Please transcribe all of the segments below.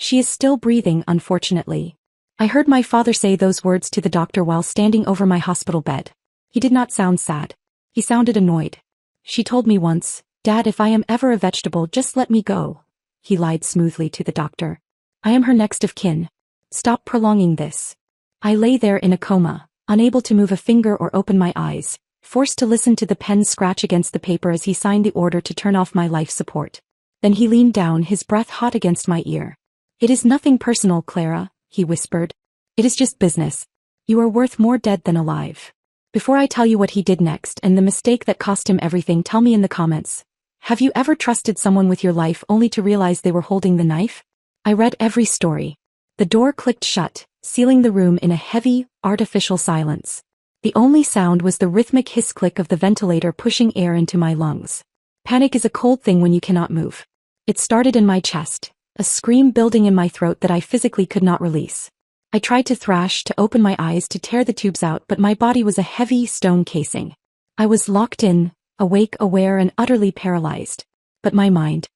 She is still breathing, unfortunately. I heard my father say those words to the doctor while standing over my hospital bed. He did not sound sad. He sounded annoyed. She told me once, "Dad, if I am ever a vegetable, just let me go." He lied smoothly to the doctor. I am her next of kin. Stop prolonging this. I lay there in a coma, unable to move a finger or open my eyes, forced to listen to the pen scratch against the paper as he signed the order to turn off my life support. Then he leaned down, his breath hot against my ear. "It is nothing personal, Clara," he whispered. "It is just business. You are worth more dead than alive." Before I tell you what he did next and the mistake that cost him everything, tell me in the comments. Have you ever trusted someone with your life only to realize they were holding the knife? I read every story. The door clicked shut, sealing the room in a heavy, artificial silence. The only sound was the rhythmic hiss-click of the ventilator pushing air into my lungs. Panic is a cold thing when you cannot move. It started in my chest, a scream building in my throat that I physically could not release. I tried to thrash, to open my eyes, to tear the tubes out, but my body was a heavy stone casing. I was locked in, awake, aware, and utterly paralyzed. But my mind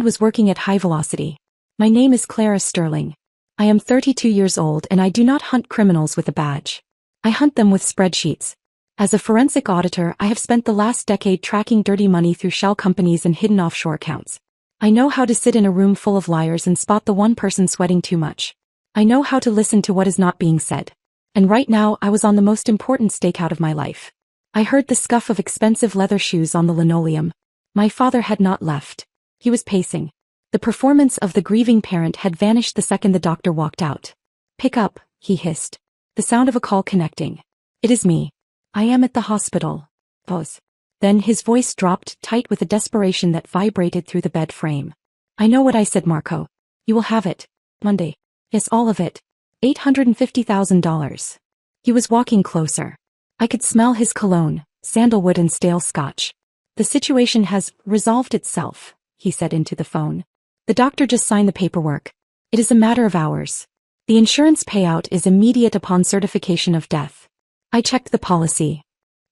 was working at high velocity. My name is Clara Sterling. I am 32 years old and I do not hunt criminals with a badge. I hunt them with spreadsheets. As a forensic auditor, I have spent the last decade tracking dirty money through shell companies and hidden offshore accounts. I know how to sit in a room full of liars and spot the one person sweating too much. I know how to listen to what is not being said. And right now I was on the most important stakeout of my life. I heard the scuff of expensive leather shoes on the linoleum. My father had not left. He was pacing. The performance of the grieving parent had vanished the second the doctor walked out. "Pick up," he hissed. The sound of a call connecting. "It is me. I am at the hospital." Pause. Then his voice dropped, tight with a desperation that vibrated through the bed frame. "I know what I said, Marco. You will have it. Monday. Yes, all of it. $850,000. He was walking closer. I could smell his cologne, sandalwood and stale scotch. "The situation has resolved itself," he said into the phone. "The doctor just signed the paperwork. It is a matter of hours. The insurance payout is immediate upon certification of death." I checked the policy.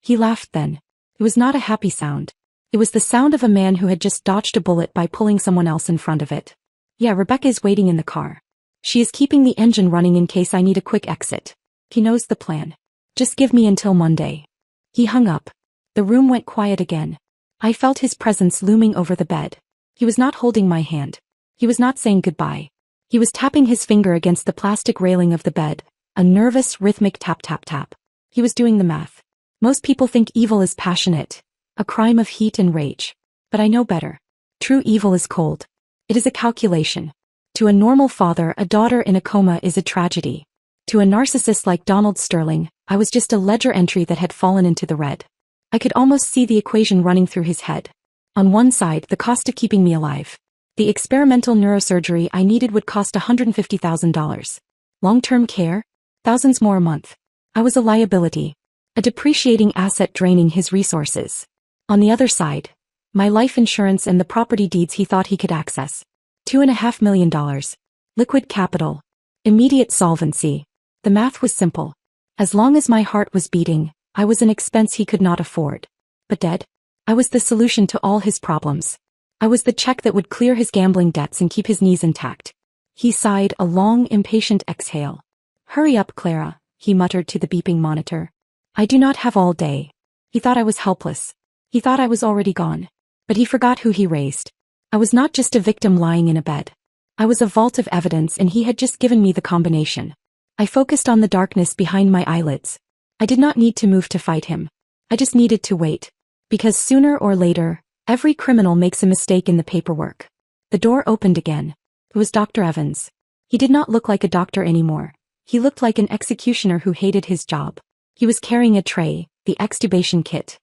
He laughed then. It was not a happy sound. It was the sound of a man who had just dodged a bullet by pulling someone else in front of it. "Yeah, Rebecca is waiting in the car. She is keeping the engine running in case I need a quick exit. He knows the plan. Just give me until Monday." He hung up. The room went quiet again. I felt his presence looming over the bed. He was not holding my hand. He was not saying goodbye. He was tapping his finger against the plastic railing of the bed, a nervous, rhythmic tap-tap-tap. He was doing the math. Most people think evil is passionate, a crime of heat and rage. But I know better. True evil is cold. It is a calculation. To a normal father, a daughter in a coma is a tragedy. To a narcissist like Donald Sterling, I was just a ledger entry that had fallen into the red. I could almost see the equation running through his head. On one side, the cost of keeping me alive. The experimental neurosurgery I needed would cost $150,000. Long-term care? Thousands more a month. I was a liability. A depreciating asset draining his resources. On the other side, my life insurance and the property deeds he thought he could access. $2.5 million. Liquid capital. Immediate solvency. The math was simple. As long as my heart was beating, I was an expense he could not afford. But dead? I was the solution to all his problems. I was the check that would clear his gambling debts and keep his knees intact. He sighed, a long, impatient exhale. "Hurry up, Clara," he muttered to the beeping monitor. "I do not have all day." He thought I was helpless. He thought I was already gone. But he forgot who he raised. I was not just a victim lying in a bed. I was a vault of evidence, and he had just given me the combination. I focused on the darkness behind my eyelids. I did not need to move to fight him. I just needed to wait. Because sooner or later, every criminal makes a mistake in the paperwork. The door opened again. It was Dr. Evans. He did not look like a doctor anymore. He looked like an executioner who hated his job. He was carrying a tray, the extubation kit.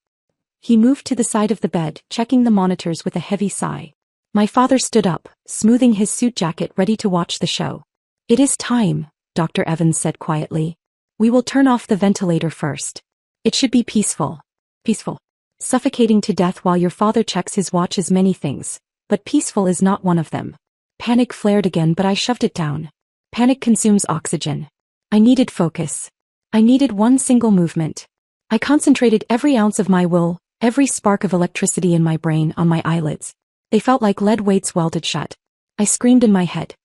He moved to the side of the bed, checking the monitors with a heavy sigh. My father stood up, smoothing his suit jacket, ready to watch the show. "It is time," Dr. Evans said quietly. "We will turn off the ventilator first. It should be peaceful." Peaceful. Suffocating to death while your father checks his watch is many things, but peaceful is not one of them. Panic flared again, but I shoved it down. Panic consumes oxygen. I needed focus. I needed one single movement. I concentrated every ounce of my will, every spark of electricity in my brain on my eyelids. They felt like lead weights welded shut. I screamed in my head.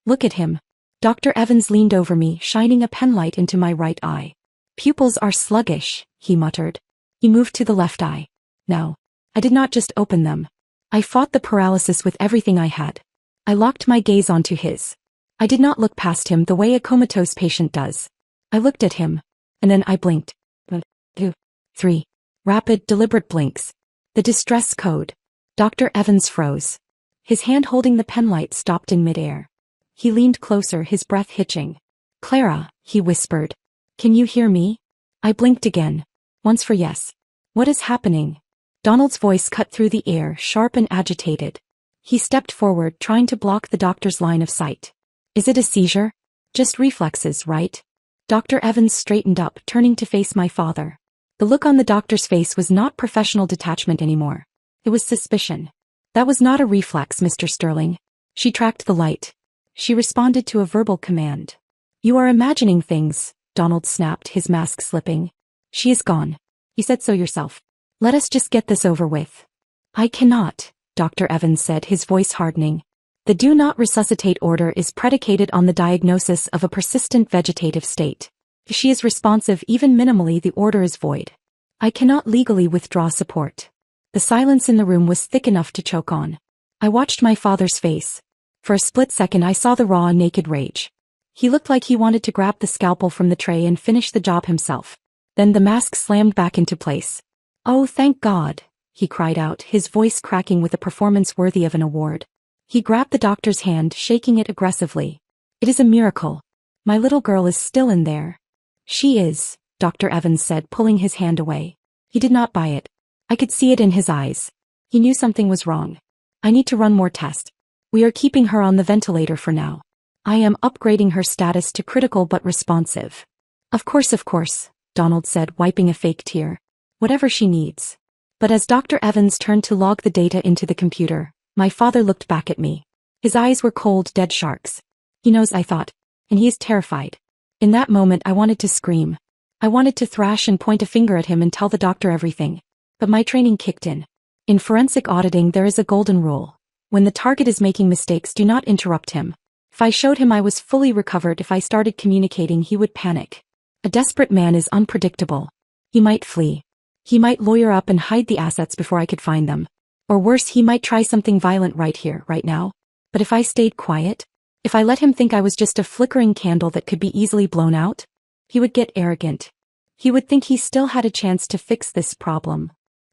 Look at him. Dr. Evans leaned over me, shining a penlight into my right eye. Pupils are sluggish, he muttered. He moved to the left eye. No. I did not just open them. I fought the paralysis with everything I had. I locked my gaze onto his. I did not look past him the way a comatose patient does. I looked at him. And then I blinked. 1, 2, 3. Rapid, deliberate blinks. The distress code. Dr. Evans froze. His hand holding the penlight stopped in midair. He leaned closer, his breath hitching. Clara, he whispered. Can you hear me? I blinked again. Once for yes. What is happening? Donald's voice cut through the air, sharp and agitated. He stepped forward, trying to block the doctor's line of sight. Is it a seizure? Just reflexes, right? Dr. Evans straightened up, turning to face my father. The look on the doctor's face was not professional detachment anymore. It was suspicion. That was not a reflex, Mr. Sterling. She tracked the light. She responded to a verbal command. You are imagining things, Donald snapped, his mask slipping. She is gone. You said so yourself. Let us just get this over with. I cannot, Dr. Evans said, his voice hardening. The do not resuscitate order is predicated on the diagnosis of a persistent vegetative state. If she is responsive even minimally, the order is void. I cannot legally withdraw support. The silence in the room was thick enough to choke on. I watched my father's face. For a split second I saw the raw, naked rage. He looked like he wanted to grab the scalpel from the tray and finish the job himself. Then the mask slammed back into place. Oh, thank God, he cried out, his voice cracking with a performance worthy of an award. He grabbed the doctor's hand, shaking it aggressively. It is a miracle. My little girl is still in there. She is, Dr. Evans said, pulling his hand away. He did not buy it. I could see it in his eyes. He knew something was wrong. I need to run more tests. We are keeping her on the ventilator for now. I am upgrading her status to critical but responsive. Of course, Donald said, wiping a fake tear. Whatever she needs. But as Dr. Evans turned to log the data into the computer, my father looked back at me. His eyes were cold, dead sharks. He knows, I thought. And he is terrified. In that moment I wanted to scream. I wanted to thrash and point a finger at him and tell the doctor everything. But my training kicked in. In forensic auditing there is a golden rule. When the target is making mistakes, do not interrupt him. If I showed him I was fully recovered, if I started communicating, he would panic. A desperate man is unpredictable. He might flee. He might lawyer up and hide the assets before I could find them. Or worse, he might try something violent right here, right now. But if I stayed quiet, if I let him think I was just a flickering candle that could be easily blown out, he would get arrogant. He would think he still had a chance to fix this problem.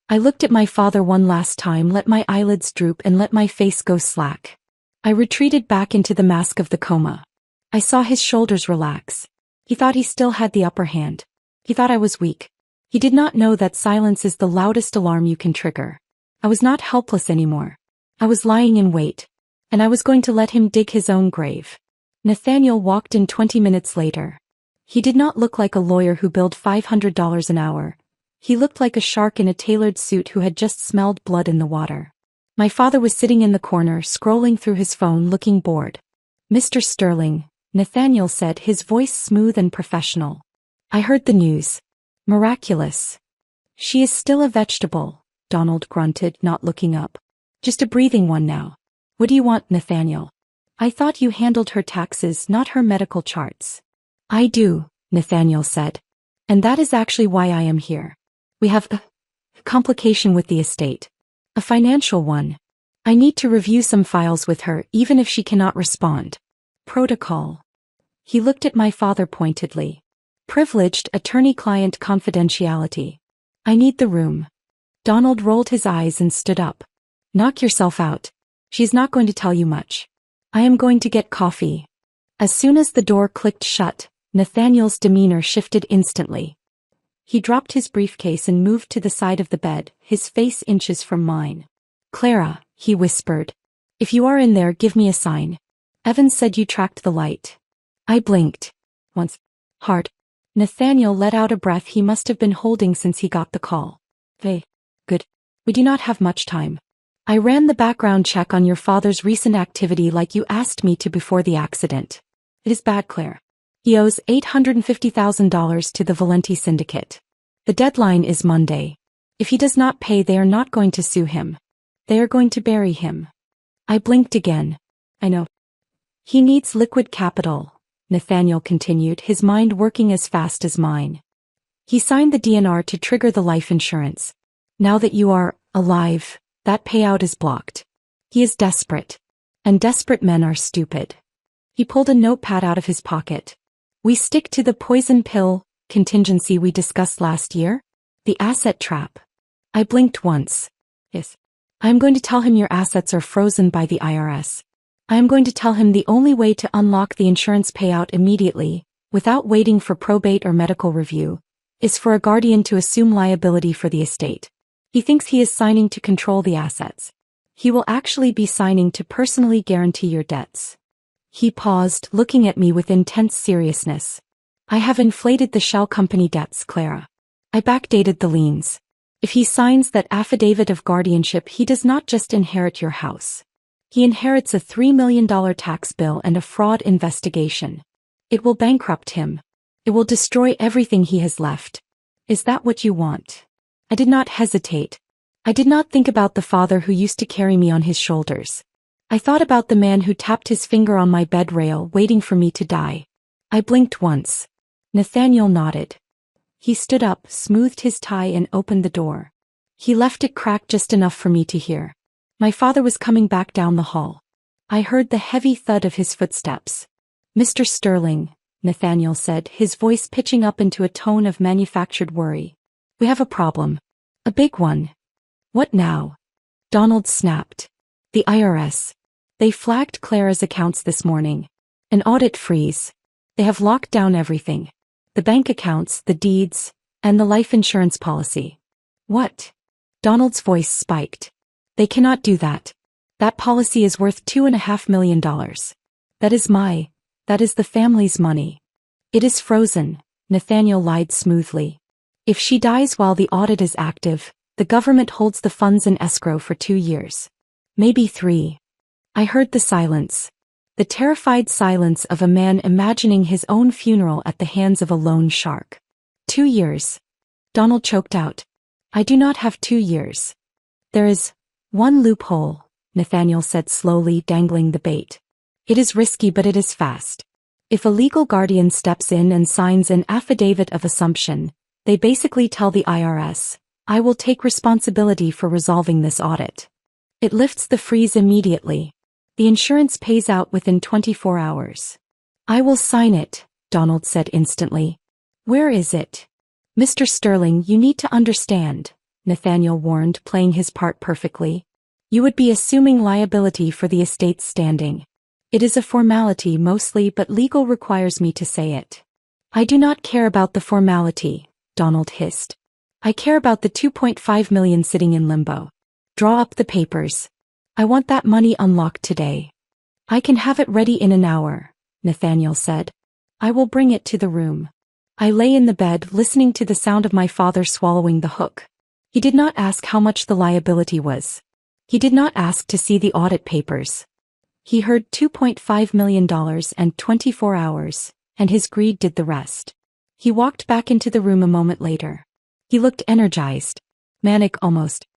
I looked at my father one last time, let my eyelids droop and let my face go slack. I retreated back into the mask of the coma. I saw his shoulders relax. He thought he still had the upper hand. He thought I was weak. He did not know that silence is the loudest alarm you can trigger. I was not helpless anymore. I was lying in wait. And I was going to let him dig his own grave. Nathaniel walked in 20 minutes later. He did not look like a lawyer who billed $500 an hour. He looked like a shark in a tailored suit who had just smelled blood in the water. My father was sitting in the corner, scrolling through his phone, looking bored. Mr. Sterling, Nathaniel said, his voice smooth and professional. I heard the news. Miraculous. She is still a vegetable, Donald grunted, not looking up. Just a breathing one now. What do you want, Nathaniel? I thought you handled her taxes, not her medical charts. I do, Nathaniel said. And that is actually why I am here. We have a complication with the estate. A financial one. I need to review some files with her, even if she cannot respond. Protocol. He looked at my father pointedly. Privileged attorney-client confidentiality. I need the room. Donald rolled his eyes and stood up. Knock yourself out. She's not going to tell you much. I am going to get coffee. As soon as the door clicked shut, Nathaniel's demeanor shifted instantly. He dropped his briefcase and moved to the side of the bed, his face inches from mine. Clara, he whispered. If you are in there, give me a sign. Evans said you tracked the light. I blinked. Once. Hard. Nathaniel let out a breath he must have been holding since he got the call. Hey. Good. We do not have much time. I ran the background check on your father's recent activity like you asked me to before the accident. It is bad, Claire. He owes $850,000 to the Valenti syndicate. The deadline is Monday. If he does not pay, they are not going to sue him. They are going to bury him. I blinked again. I know. He needs liquid capital, Nathaniel continued, his mind working as fast as mine. He signed the DNR to trigger the life insurance. Now that you are alive, that payout is blocked. He is desperate. And desperate men are stupid. He pulled a notepad out of his pocket. We stick to the poison pill contingency we discussed last year? The asset trap. I blinked once. Yes. I am going to tell him your assets are frozen by the IRS. I am going to tell him the only way to unlock the insurance payout immediately, without waiting for probate or medical review, is for a guardian to assume liability for the estate. He thinks he is signing to control the assets. He will actually be signing to personally guarantee your debts. He paused, looking at me with intense seriousness. I have inflated the shell company debts, Clara. I backdated the liens. If he signs that affidavit of guardianship, he does not just inherit your house. He inherits a $3 million tax bill and a fraud investigation. It will bankrupt him. It will destroy everything he has left. Is that what you want? I did not hesitate. I did not think about the father who used to carry me on his shoulders. I thought about the man who tapped his finger on my bed rail, waiting for me to die. I blinked once. Nathaniel nodded. He stood up, smoothed his tie, and opened the door. He left it cracked just enough for me to hear. My father was coming back down the hall. I heard the heavy thud of his footsteps. Mr. Sterling, Nathaniel said, his voice pitching up into a tone of manufactured worry. We have a problem. A big one. What now? Donald snapped. The IRS. They flagged Clara's accounts this morning. An audit freeze. They have locked down everything. The bank accounts, the deeds, and the life insurance policy. What? Donald's voice spiked. They cannot do that. That policy is worth $2.5 million. That is the family's money. It is frozen, Nathaniel lied smoothly. If she dies while the audit is active, the government holds the funds in escrow for 2 years. Maybe 3. I heard the silence. The terrified silence of a man imagining his own funeral at the hands of a lone shark. 2 years. Donald choked out. I do not have 2 years. There is one loophole, Nathaniel said slowly, dangling the bait. It is risky, but it is fast. If a legal guardian steps in and signs an affidavit of assumption, they basically tell the IRS, I will take responsibility for resolving this audit. It lifts the freeze immediately. The insurance pays out within 24 hours. I will sign it, Donald said instantly. Where is it? Mr. Sterling, you need to understand, Nathaniel warned, playing his part perfectly. You would be assuming liability for the estate's standing. It is a formality mostly, but legal requires me to say it. I do not care about the formality, Donald hissed. I care about the $2.5 million sitting in limbo. Draw up the papers. I want that money unlocked today. I can have it ready in an hour, Nathaniel said. I will bring it to the room. I lay in the bed listening to the sound of my father swallowing the hook. He did not ask how much the liability was. He did not ask to see the audit papers. He heard $2.5 million and 24 hours, and his greed did the rest. He walked back into the room a moment later. He looked energized. Manic almost.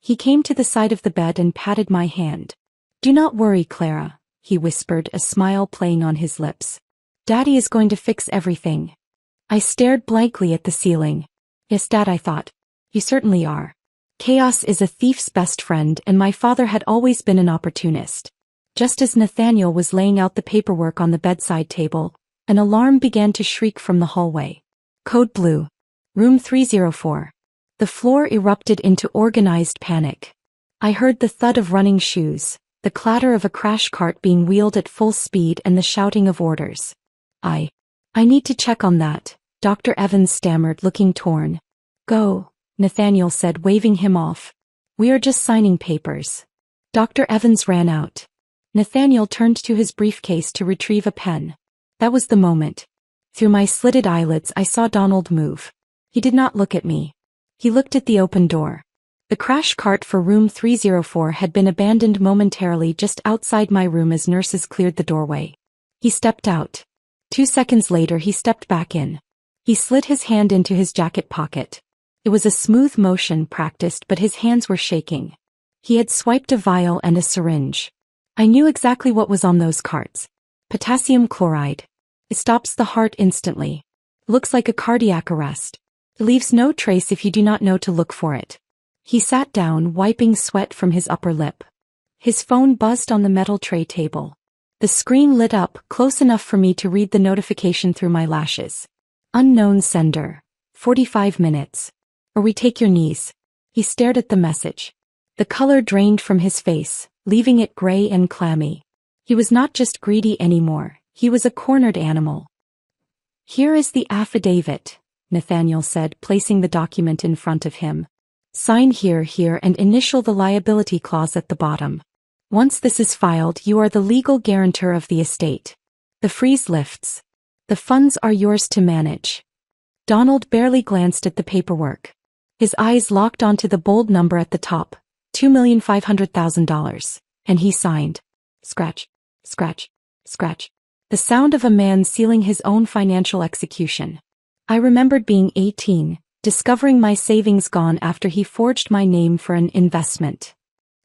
He came to the side of the bed and patted my hand. Do not worry, Clara, he whispered, a smile playing on his lips. Daddy is going to fix everything. I stared blankly at the ceiling. Yes, Dad, I thought. You certainly are. Chaos is a thief's best friend, and my father had always been an opportunist. Just as Nathaniel was laying out the paperwork on the bedside table, an alarm began to shriek from the hallway. Code blue. Room 304. The floor erupted into organized panic. I heard the thud of running shoes, the clatter of a crash cart being wheeled at full speed, and the shouting of orders. I need to check on that, Dr. Evans stammered, looking torn. Go, Nathaniel said, waving him off. We are just signing papers. Dr. Evans ran out. Nathaniel turned to his briefcase to retrieve a pen. That was the moment. Through my slitted eyelids I saw Donald move. He did not look at me. He looked at the open door. The crash cart for room 304 had been abandoned momentarily just outside my room as nurses cleared the doorway. He stepped out. 2 seconds later he stepped back in. He slid his hand into his jacket pocket. It was a smooth motion, practiced, but his hands were shaking. He had swiped a vial and a syringe. I knew exactly what was on those carts. Potassium chloride. It stops the heart instantly. Looks like a cardiac arrest. It leaves no trace if you do not know to look for it. He sat down, wiping sweat from his upper lip. His phone buzzed on the metal tray table. The screen lit up, close enough for me to read the notification through my lashes. Unknown sender. 45 minutes. Or we take your knees. He stared at the message. The color drained from his face, leaving it gray and clammy. He was not just greedy anymore, he was a cornered animal. Here is the affidavit, Nathaniel said, placing the document in front of him. Sign here and initial the liability clause at the bottom. Once this is filed, you are the legal guarantor of the estate. The freeze lifts. The funds are yours to manage. Donald barely glanced at the paperwork. His eyes locked onto the bold number at the top, $2,500,000, and he signed. Scratch, scratch, scratch. The sound of a man sealing his own financial execution. I remembered being 18, discovering my savings gone after he forged my name for an investment.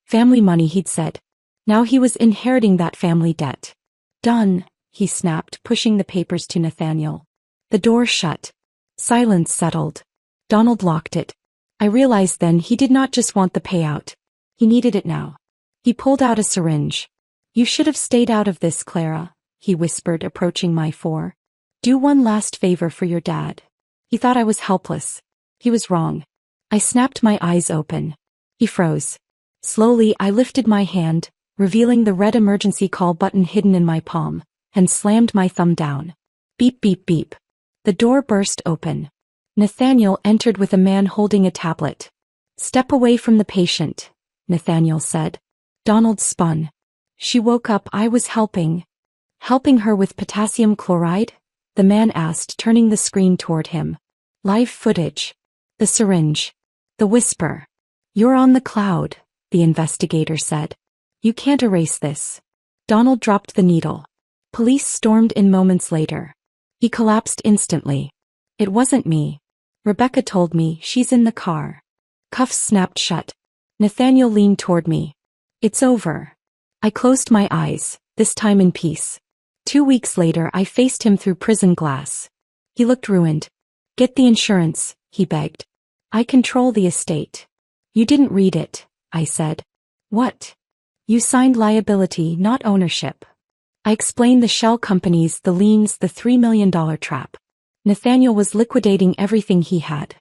Family money, he'd said. Now he was inheriting that family debt. Done, he snapped, pushing the papers to Nathaniel. The door shut. Silence settled. Donald locked it. I realized then he did not just want the payout. He needed it now. He pulled out a syringe. You should have stayed out of this, Clara, he whispered, approaching my fore. Do one last favor for your dad. He thought I was helpless. He was wrong. I snapped my eyes open. He froze. Slowly, I lifted my hand, revealing the red emergency call button hidden in my palm, and slammed my thumb down. Beep, beep, beep. The door burst open. Nathaniel entered with a man holding a tablet. Step away from the patient, Nathaniel said. Donald spun. She woke up. I was helping. Helping her with potassium chloride? The man asked, turning the screen toward him. Live footage. The syringe. The whisper. You're on the cloud, the investigator said. You can't erase this. Donald dropped the needle. Police stormed in moments later. He collapsed instantly. It wasn't me. Rebecca told me. She's in the car. Cuffs snapped shut. Nathaniel leaned toward me. It's over. I closed my eyes, this time in peace. 2 weeks later, I faced him through prison glass. He looked ruined. Get the insurance, he begged. I control the estate. You didn't read it, I said. What? You signed liability, not ownership. I explained the shell companies, the liens, the $3 million trap. Nathaniel was liquidating everything he had.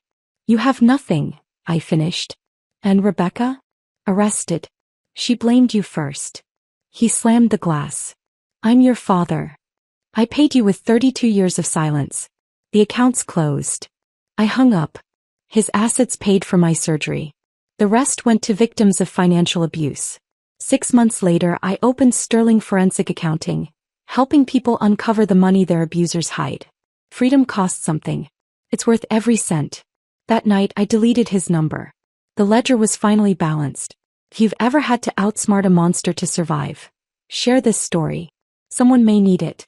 You have nothing, I finished. And Rebecca? Arrested. She blamed you first. He slammed the glass. I'm your father. I paid you with 32 years of silence. The accounts closed. I hung up. His assets paid for my surgery. The rest went to victims of financial abuse. 6 months later, I opened Sterling Forensic Accounting, helping people uncover the money their abusers hide. Freedom costs something. It's worth every cent. That night, I deleted his number. The ledger was finally balanced. If you've ever had to outsmart a monster to survive, share this story. Someone may need it.